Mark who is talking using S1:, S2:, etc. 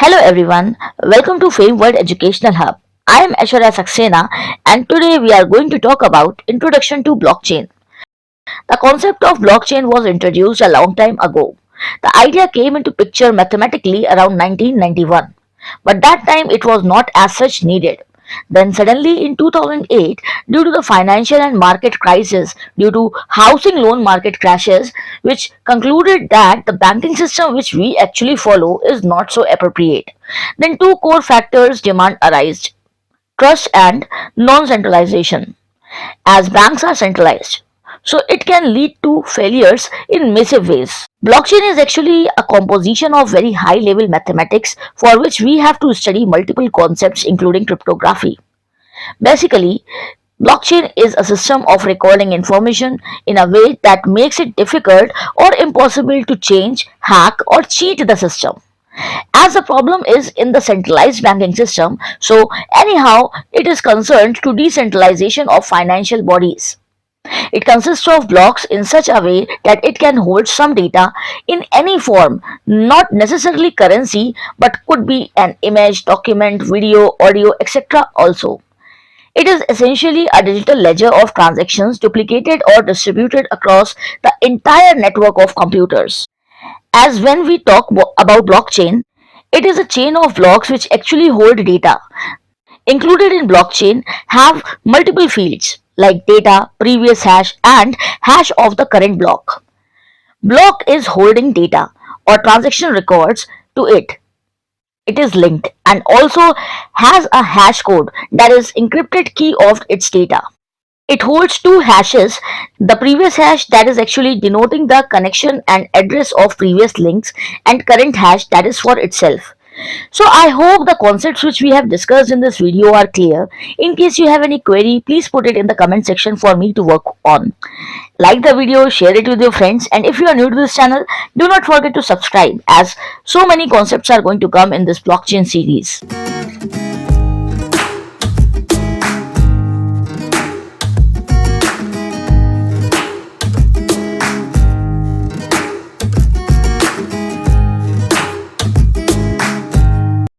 S1: Hello everyone, welcome to FameWorldEducationalHub. I am Aishwarya Saxena and today we are going to talk about Introduction to Blockchain. The concept of blockchain was introduced a long time ago. The idea came into picture mathematically around 1991, but that time it was not as such needed. Then suddenly in 2008, due to the financial and market crisis, due to housing loan market crashes, which concluded that the banking system which we actually follow is not so appropriate. Then two core factors demand arise: trust and non-centralization, as banks are centralized. So it can lead to failures in massive ways. Blockchain is actually a composition of very high level mathematics for which we have to study multiple concepts including cryptography. Basically, blockchain is a system of recording information in a way that makes it difficult or impossible to change, hack or cheat the system. As the problem is in the centralized banking system, so anyhow it is concerned to decentralization of financial bodies. It consists of blocks in such a way that it can hold some data in any form, not necessarily currency, but could be an image, document, video, audio, etc. also. It is essentially a digital ledger of transactions duplicated or distributed across the entire network of computers. As when we talk about blockchain, it is a chain of blocks which actually hold data. Included in blockchain have multiple fields like data, previous hash, and hash of the current block. Block is holding data or transaction records to it. It is linked and also has a hash code, that is encrypted key of its data. It holds two hashes: the previous hash, that is actually denoting the connection and address of previous links, and current hash, that is for itself. So I hope the concepts which we have discussed in this video are clear. In case you have any query, please put it in the comment section for me to work on. Like the video, share it with your friends, and if you are new to this channel, do not forget to subscribe, as so many concepts are going to come in this blockchain series.